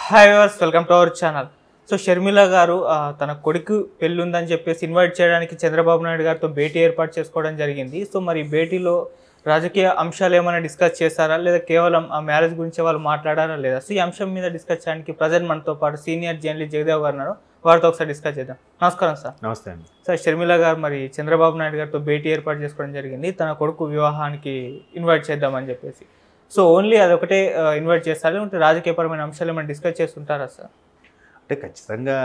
Hi viewers, welcome to our channel. So Sharmila గారు తన కొడుకు పెళ్ళి ఉందని చెప్పేసి ఇన్వైట్ చేయడానికి చంద్రబాబు నాయుడు గారితో భేటీ ఏర్పాటు చేసుకోవడం జరిగింది. సో మరి ఈ భేటీలో రాజకీయ అంశాలు ఏమైనా డిస్కస్ చేస్తారా, లేదా కేవలం ఆ మ్యారేజ్ గురించి వాళ్ళు మాట్లాడారా లేదా? సో ఈ అంశం మీద డిస్కస్ చేయడానికి ప్రజెంట్ మనతో పాటు సీనియర్ జర్నలిస్ట్ జగదేవ్ గారు ఉన్నారు. వారితో ఒకసారి డిస్కస్ చేద్దాం. నమస్కారం సార్. నమస్తే అండి. సార్, షర్మిల గారు మరి చంద్రబాబు నాయుడు గారితో భేటీ ఏర్పాటు చేసుకోవడం జరిగింది, తన కొడుకు వివాహానికి ఇన్వైట్ చేద్దామని చెప్పేసి. సో ఓన్లీ అదొకటే ఇన్వైట్ చేస్తారు, లేకుంటే రాజకీయపరమైన అంశాలు ఏమైనా డిస్కస్ చేస్తుంటారా సార్? అంటే ఖచ్చితంగా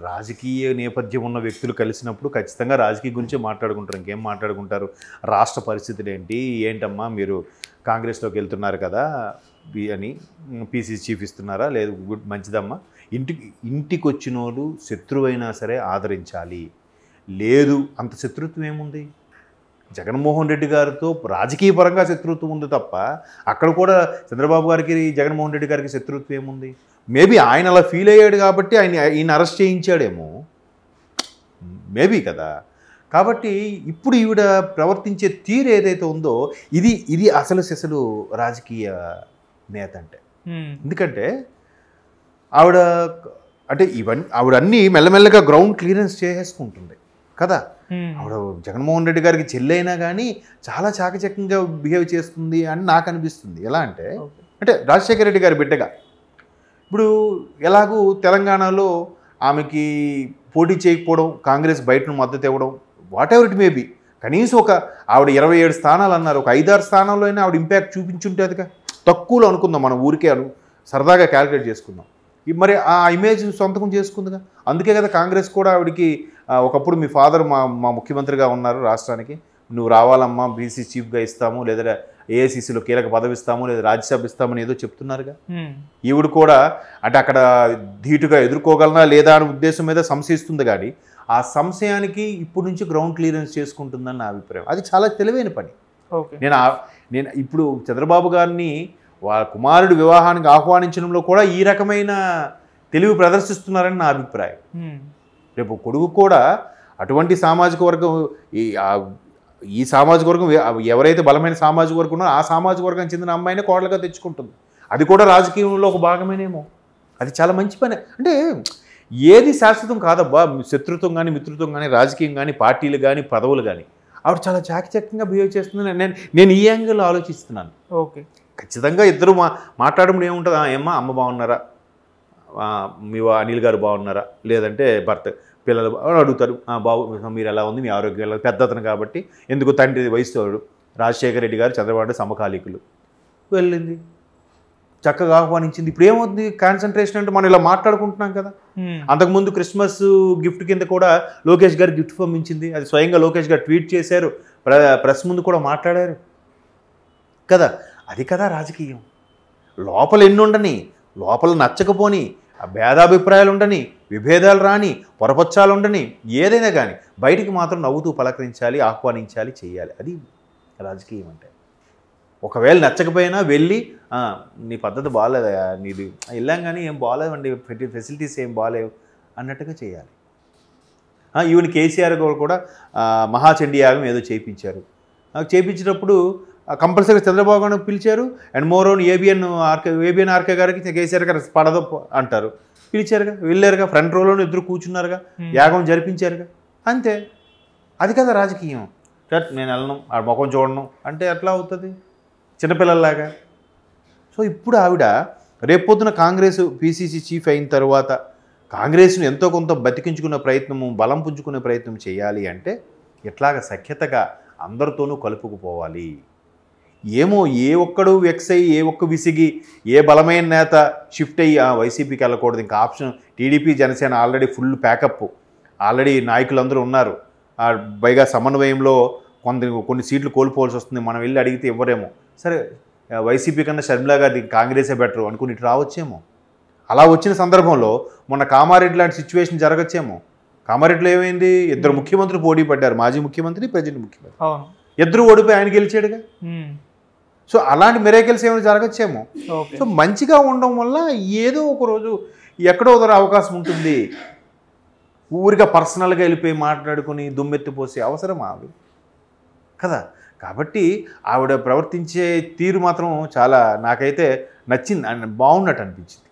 రాజకీయ నేపథ్యం ఉన్న వ్యక్తులు కలిసినప్పుడు ఖచ్చితంగా రాజకీయ గురించే మాట్లాడుకుంటారు. ఇంకేం మాట్లాడుకుంటారు? రాష్ట్ర పరిస్థితులు ఏంటమ్మా మీరు కాంగ్రెస్లోకి వెళ్తున్నారు కదా అని పీసీసీ చీఫ్ ఇస్తున్నారా, లేదు గుడ్ మంచిదమ్మా, ఇంటికి వచ్చిన వాళ్ళు శత్రువైనా సరే ఆదరించాలి. లేదు అంత శత్రుత్వం ఏముంది? జగన్మోహన్ రెడ్డి గారితో రాజకీయ పరంగా శత్రుత్వం ఉంది తప్ప అక్కడ కూడా చంద్రబాబు గారికి జగన్మోహన్ రెడ్డి గారికి శత్రుత్వం ఏముంది? మేబీ ఆయన అలా ఫీల్ అయ్యాడు కాబట్టి ఈయన అరెస్ట్ చేయించాడేమో, మేబీ కదా. కాబట్టి ఇప్పుడు ఈవిడ ప్రవర్తించే తీరు ఏదైతే ఉందో ఇది అసలు రాజకీయ నేత అంటే. ఎందుకంటే ఆవిడ అన్నీ మెల్లమెల్లగా గ్రౌండ్ క్లియరెన్స్ చేసేసుకుంటుంది కదా. ఆవిడ జగన్మోహన్ రెడ్డి గారికి చెల్లైనా కానీ చాలా చాకచక్యంగా బిహేవ్ చేస్తుంది అని నాకు అనిపిస్తుంది. ఎలా అంటే రాజశేఖర రెడ్డి గారి బిడ్డగా ఇప్పుడు ఎలాగూ తెలంగాణలో ఆమెకి పోటీ చేయకపోవడం, కాంగ్రెస్ బయటను మద్దతు ఇవ్వడం, వాట్ ఎవర్ ఇట్ మేబీ, కనీసం ఆవిడ 27 స్థానాలు అన్నారు, ఒక 5-6 స్థానాల్లో అయినా ఆవిడ ఇంపాక్ట్ చూపించుంటేదిగా. తక్కువలో అనుకుందాం, మనం ఊరికే సరదాగా క్యాలిక్యులేట్ చేసుకుందాం. మరి ఆ ఇమేజ్ సొంతకం చేసుకుందిగా. అందుకే కదా కాంగ్రెస్ కూడా ఆవిడకి ఒకప్పుడు మీ ఫాదర్ మా ముఖ్యమంత్రిగా ఉన్నారు రాష్ట్రానికి, నువ్వు రావాలమ్మా, బీసీ చీఫ్గా ఇస్తాము, లేదా ఏఐసీసీలో కీలక పదవి ఇస్తాము, లేదా రాజ్యసభ ఇస్తామని ఏదో చెప్తున్నారుగా. ఈవిడ కూడా అక్కడ ధీటుగా ఎదుర్కోగలనా లేదా అనే ఉద్దేశం మీద సంశయిస్తుంది. కానీ ఆ సంశయానికి ఇప్పుడు నుంచి గ్రౌండ్ క్లియరెన్స్ చేసుకుంటుందని నా అభిప్రాయం. అది చాలా తెలివైన పని. నేను ఇప్పుడు చంద్రబాబు గారిని వాళ్ళ కుమారుడు వివాహానికి ఆహ్వానించడంలో కూడా ఈ రకమైన తెలివి ప్రదర్శిస్తున్నారని నా అభిప్రాయం. రేపు కొడుకు కూడా అటువంటి సామాజిక వర్గం, ఈ సామాజిక వర్గం ఎవరైతే బలమైన సామాజిక వర్గం ఉన్నారో ఆ సామాజిక వర్గానికి చెందిన అమ్మాయినే కోడలుగా తెచ్చుకుంటుంది. అది కూడా రాజకీయంలో ఒక భాగమేనేమో. అది చాలా మంచి పని. అంటే ఏది శాశ్వతం కాదబ్బా. శత్రుత్వం కానీ మిత్రుత్వం కానీ రాజకీయం కానీ పార్టీలు కానీ పదవులు కానీ. ఆవిడ చాలా చాకచక్యంగా బిహేవ్ చేస్తుందని నేను ఈ యాంగిల్లో ఆలోచిస్తున్నాను. ఓకే, ఖచ్చితంగా ఇద్దరు మాట్లాడడం ఏముంటుంది? ఏమ్మా అమ్మ బాగున్నారా, మీ అనిల్ గారు బాగున్నారా, లేదంటే భర్త పిల్లలు అడుగుతారు, బాబు మీరు ఎలా ఉంది, మీ ఆరోగ్యం ఎలా, పెద్ద అతను కాబట్టి ఎందుకు తండ్రి వయసు రాజశేఖర రెడ్డి గారు చంద్రబాబు సమకాలీకులు, వెళ్ళింది చక్కగా ఆహ్వానించింది. ఇప్పుడు ఏమవుతుంది కాన్సన్ట్రేషన్ అంటే మనం ఇలా మాట్లాడుకుంటున్నాం కదా. అంతకుముందు క్రిస్మస్ గిఫ్ట్ కింద కూడా లోకేష్ గారు గిఫ్ట్ పంపించింది, అది స్వయంగా లోకేష్ గారు ట్వీట్ చేశారు, ప్రెస్ ముందు కూడా మాట్లాడారు కదా. అది కదా రాజకీయం. లోపల ఎన్ని ఉండని, లోపల నచ్చకపోని, భేదాభిప్రాయాలు ఉండని, విభేదాలు రాని, పొరపచ్చాలు ఉండని, ఏదైనా కానీ బయటికి మాత్రం నవ్వుతూ పలకరించాలి, ఆహ్వానించాలి, చేయాలి. అది రాజకీయం అంటే. ఒకవేళ నచ్చకపోయినా వెళ్ళి నీ పద్ధతి బాగాలేదా, నీది వెళ్ళాం కానీ ఏం బాగాలేదండి, ఫెసిలిటీస్ ఏం బాగాలేవు అన్నట్టుగా చేయాలి. ఈవెన్ కేసీఆర్ కూడా మహాచండీ యాగం ఏదో చేయించారు. చేయించినప్పుడు కంపల్సరీగా చంద్రబాబు గారిని పిలిచారు. And more on ABN RK గారికి కేసీఆర్ గారు పడదు అంటారు, పిలిచారుగా, వెళ్ళారుగా, ఫ్రంట్ రోలోనే ఇద్దరు కూర్చున్నారుగా, యాగం జరిపించారుగా, అంతే. అది కదా రాజకీయం. నేను వెళ్ళను, ఆ ముఖం చూడను అంటే ఎట్లా అవుతుంది? చిన్నపిల్లల్లాగా. సో ఇప్పుడు ఆవిడ రేపొద్దున కాంగ్రెస్ పీసీసీ చీఫ్ అయిన తర్వాత కాంగ్రెస్ను ఎంతో కొంత బతికించుకునే ప్రయత్నము, బలం పుంజుకునే ప్రయత్నం చేయాలి అంటే ఎట్లాగ సఖ్యతగా అందరితోనూ కలుపుకుపోవాలి. ఏమో ఏ ఒక్కడు వెక్స్ అయ్యి, ఏ ఒక్క విసిగి, ఏ బలమైన నేత షిఫ్ట్ అయ్యి వైసీపీకి వెళ్ళకూడదు. ఇంకా option TDP Janasena already full pack up, already నాయకులందరూ ఉన్నారు. పైగా సమన్వయంలో కొన్ని సీట్లు కోల్పోవాల్సి వస్తుంది. మనం వెళ్ళి అడిగితే ఇవ్వరేమో. సరే వైసీపీ కన్నా షర్మిల గారి కాంగ్రెసే బెటరు అనుకుని ఇటు రావచ్చేమో. అలా వచ్చిన సందర్భంలో మొన్న కామారెడ్డి లాంటి సిచ్యువేషన్ జరగచ్చేమో. కామారెడ్డిలో ఏమైంది? ఇద్దరు ముఖ్యమంత్రులు పోటీ పడ్డారు, మాజీ ముఖ్యమంత్రి, ప్రజెంట్ ముఖ్యమంత్రి. ఇద్దరు ఓడిపోయి ఆయన గెలిచాడుగా. సో అలాంటి మిరాకిల్స్ ఏమైనా జరగచ్చేమో. సో మంచిగా ఉండడం వల్ల ఏదో ఒక రోజు ఎక్కడో ఒక అవకాశం ఉంటుంది. ఊరిగా పర్సనల్గా వెళ్ళిపోయి మాట్లాడుకుని దుమ్మెత్తిపోసే అవసరం ఆవి కదా. కాబట్టి ఆవిడ ప్రవర్తించే తీరు మాత్రం చాలా నాకైతే నచ్చింది, బాగున్నట్టు అనిపించింది.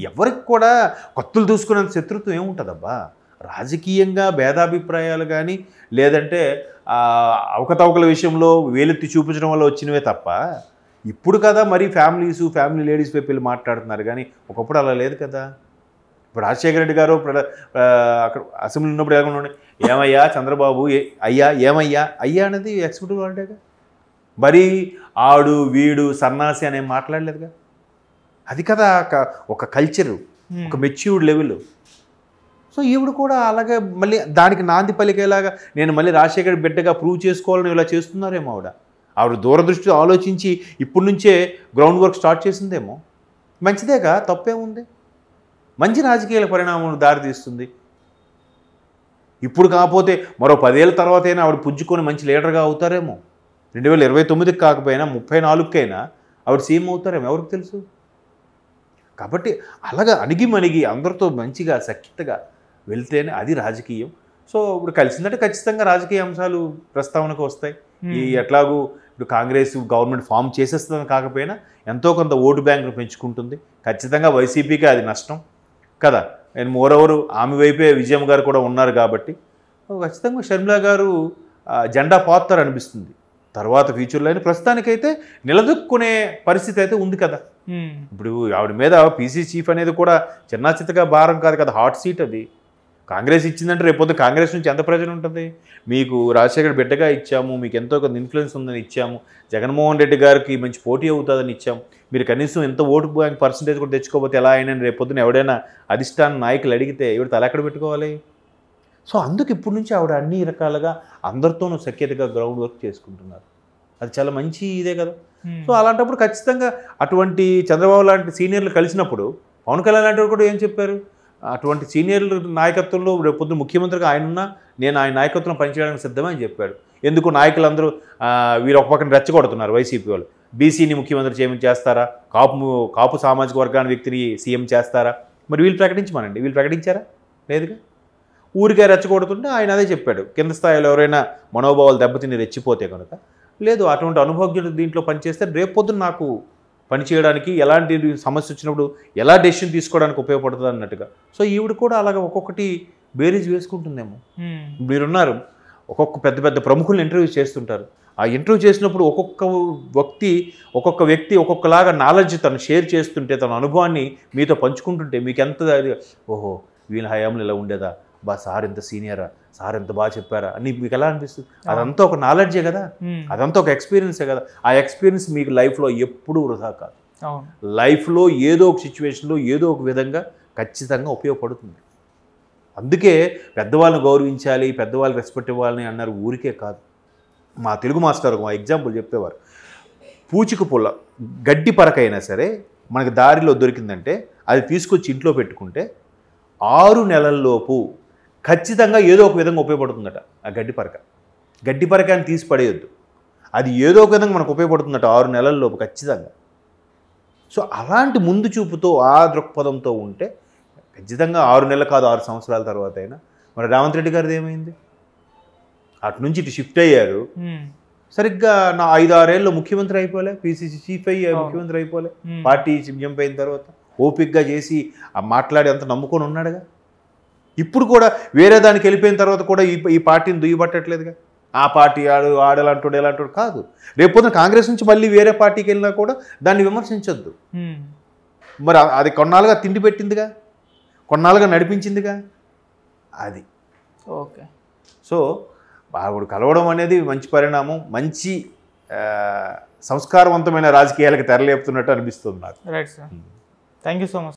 ఎవరికి కూడా కత్తులు దూసుకునేంత శత్రుత్వం ఏముంటుందబ్బా. రాజకీయంగా భేదాభిప్రాయాలు కానీ లేదంటే అవకతవకల విషయంలో వేలెత్తి చూపించడం వల్ల వచ్చినవే తప్ప ఇప్పుడు కదా మరి ఫ్యామిలీ లేడీస్ వైపు వెళ్ళి మాట్లాడుతున్నారు. కానీ ఒకప్పుడు అలా లేదు కదా. ఇప్పుడు రాజశేఖర రెడ్డి గారు అక్కడ అసెంబ్లీ ఉన్నప్పుడు ఏమన్నా ఏమయ్యా చంద్రబాబు అయ్యా ఏమయ్యా అయ్యా అనేది ఎక్స్పెక్టివ్ అంటేగా. మరి ఆడు వీడు సన్నాసి అనే మాట్లాడలేదుగా. అది కదా ఒక కల్చరు, ఒక మెచ్యూర్డ్ లెవెల్. సో ఈవిడ కూడా అలాగే మళ్ళీ దానికి నాంది పలికేలాగా నేను మళ్ళీ రాజశేఖర్ బిడ్డగా ప్రూవ్ చేసుకోవాలని ఇలా చేస్తున్నారేమో. ఆవిడ దూరదృష్టి ఆలోచించి ఇప్పటి నుంచే గ్రౌండ్ వర్క్ స్టార్ట్ చేసిందేమో. మంచిదేగా, తప్పేముంది. మంచి రాజకీయాల పరిణామం దారితీస్తుంది. ఇప్పుడు కాకపోతే మరో 10 ఏళ్ళ తర్వాత అయినా ఆవిడ పుంజుకొని మంచి లీడర్గా అవుతారేమో. 2029కి కాకపోయినా 34కైనా ఆవిడ సీఎం అవుతారేమో, ఎవరికి తెలుసు. కాబట్టి అలాగా అణిగి అందరితో మంచిగా సఖ్యతగా వెళ్తేనే అది రాజకీయం. సో ఇప్పుడు కలిసిందంటే ఖచ్చితంగా రాజకీయ అంశాలు ప్రస్తావనకు వస్తాయి. ఈ ఎట్లాగూ ఇప్పుడు కాంగ్రెస్ గవర్నమెంట్ ఫామ్ చేసేస్తుందని కాకపోయినా ఎంతో కొంత ఓటు బ్యాంకును పెంచుకుంటుంది. ఖచ్చితంగా వైసీపీకి అది నష్టం కదా. అండ్ మోరోవర్ ఆమె వైపే విజయం గారు కూడా ఉన్నారు కాబట్టి ఖచ్చితంగా షర్మిల గారు జెండా పాతారు అనిపిస్తుంది. తర్వాత ఫ్యూచర్లో అయినా ప్రస్తుతానికైతే నిలదొక్కునే పరిస్థితి అయితే ఉంది కదా. ఇప్పుడు ఆవిడ మీద పీసీ చీఫ్ అనేది కూడా చిన్నచితగా భారం కాదు కదా, హాట్ సీట్ అది. కాంగ్రెస్ ఇచ్చిందంటే రేపొద్దు కాంగ్రెస్ నుంచి ఎంత ప్రజలు ఉంటుంది. మీకు రాజశేఖర్ బిడ్డగా ఇచ్చాము, మీకు ఎంతో కొంత ఇన్ఫ్లుయెన్స్ ఉందని ఇచ్చాము, జగన్మోహన్ రెడ్డి గారికి మంచి పోటీ అవుతుందని ఇచ్చాము, మీరు కనీసం ఎంత ఓటు బ్యాంక్ పర్సంటేజ్ కూడా తెచ్చుకోకపోతే ఎలా అయినా రేపొద్దున ఎవడైనా అధిష్టాన నాయకులు అడిగితే ఎవరు తల ఎక్కడ పెట్టుకోవాలి. సో అందుకు ఇప్పటి నుంచి ఆవిడ అన్ని రకాలుగా అందరితోనూ సఖ్యతగా గ్రౌండ్ వర్క్ చేసుకుంటున్నారు. అది చాలా మంచి ఇదే కదా. సో అలాంటప్పుడు ఖచ్చితంగా అటువంటి చంద్రబాబు లాంటి సీనియర్లు కలిసినప్పుడు పవన్ కళ్యాణ్ లాంటి కూడా ఏం చెప్పారు, అటువంటి సీనియర్ల నాయకత్వంలో రేపొద్దు ముఖ్యమంత్రిగా ఆయనున్నా నేను ఆయన నాయకత్వం పనిచేయడానికి సిద్ధమని చెప్పాడు. ఎందుకు నాయకులందరూ వీరు ఒక పక్కన రెచ్చగొడుతున్నారు వైసీపీ వాళ్ళు. బీసీని ముఖ్యమంత్రి చేయమని చేస్తారా, కాపు సామాజిక వర్గాన్ని వ్యక్తిని సీఎం చేస్తారా, మరి వీళ్ళు ప్రకటించమనండి. వీళ్ళు ప్రకటించారా? లేదుగా. ఊరికే రెచ్చగొడుతుంటే ఆయన అదే చెప్పాడు, కింద స్థాయిలో ఎవరైనా మనోభావాలు దెబ్బతిని రెచ్చిపోతే కనుక లేదు అటువంటి అనుభవజ్ఞుడు దీంట్లో పనిచేస్తే రేపొద్దున నాకు పనిచేయడానికి ఎలాంటి సమస్య వచ్చినప్పుడు ఎలా డెసిషన్ తీసుకోవడానికి ఉపయోగపడుతుంది అన్నట్టుగా. సో ఈవిడ కూడా అలాగ ఒక్కొక్కటి బేరీజ్ వేసుకుంటుందేమో. మీరున్నారు ఒక్కొక్క పెద్ద ప్రముఖులను ఇంటర్వ్యూ చేస్తుంటారు. ఆ ఇంటర్వ్యూ చేసినప్పుడు ఒక్కొక్క వ్యక్తి ఒక్కొక్కలాగా నాలెడ్జ్ తను షేర్ చేస్తుంటే, తన అనుభవాన్ని మీతో పంచుకుంటుంటే మీకు ఎంత ఓహో వీళ్ళ హయాంలో ఇలా ఉండేదా, సార్ ఎంత సీనియరా, సార్ ఎంత బాగా చెప్పారా అని మీకు ఎలా అనిపిస్తుంది. అదంతా ఒక నాలెడ్జే కదా, అదంతా ఒక ఎక్స్పీరియన్సే కదా. ఆ ఎక్స్పీరియన్స్ మీకు లైఫ్లో ఎప్పుడూ వృధా కాదు. లైఫ్లో ఏదో ఒక సిచ్యువేషన్లో ఏదో ఒక విధంగా ఖచ్చితంగా ఉపయోగపడుతుంది. అందుకే పెద్దవాళ్ళని గౌరవించాలి, పెద్దవాళ్ళకి రెస్పెక్ట్ ఇవ్వాలని అన్నారు. ఊరికే కాదు. మా తెలుగు మాస్టర్ ఒక ఎగ్జాంపుల్ చెప్పేవారు. పూచిక పుల్ల గడ్డి పరకైనా సరే మనకి దారిలో దొరికిందంటే అది తీసుకొచ్చి ఇంట్లో పెట్టుకుంటే 6 నెలల్లోపు ఖచ్చితంగా ఏదో ఒక విధంగా ఉపయోగపడుతుందట. ఆ గడ్డి పరకాన్ని తీసి పడేయొద్దు, అది ఏదో ఒక విధంగా మనకు ఉపయోగపడుతుందట 6 నెలల్లోపు ఖచ్చితంగా. సో అలాంటి ముందు చూపుతో ఆ దృక్పథంతో ఉంటే ఖచ్చితంగా 6 నెలలు కాదు 6 సంవత్సరాల తర్వాత అయినా. మరి రేవంత్ రెడ్డి గారిది ఏమైంది? అటు నుంచి ఇటు షిఫ్ట్ అయ్యారు, సరిగ్గా నా 5-6 ఏళ్ళు ముఖ్యమంత్రి అయిపోలే, పీసీసీ చీఫ్ అయ్యి ముఖ్యమంత్రి అయిపోలే. పార్టీ జంప్ అయిన తర్వాత ఓపిక్గా చేసి మాట్లాడి అంత నమ్ముకొని ఉన్నాడుగా. ఇప్పుడు కూడా వేరే దానికి వెళ్ళిపోయిన తర్వాత కూడా ఈ పార్టీని దుయ్యబట్టట్లేదుగా. ఆ పార్టీ ఆడలాంటోడు ఎలాంటోడు కాదు. రేపొద్దున కాంగ్రెస్ నుంచి మళ్ళీ వేరే పార్టీకి వెళ్ళినా కూడా దాన్ని విమర్శించొద్దు. మరి అది కొన్నాళ్ళుగా తిండి పెట్టిందిగా, కొన్నాళ్ళుగా నడిపించిందిగా. అది ఓకే. సో ఆవిడ కలవడం అనేది మంచి పరిణామం, మంచి సంస్కారవంతమైన రాజకీయాలకు తెరలేపుతున్నట్టు అనిపిస్తుంది నాకు. Right sir, thank you so much.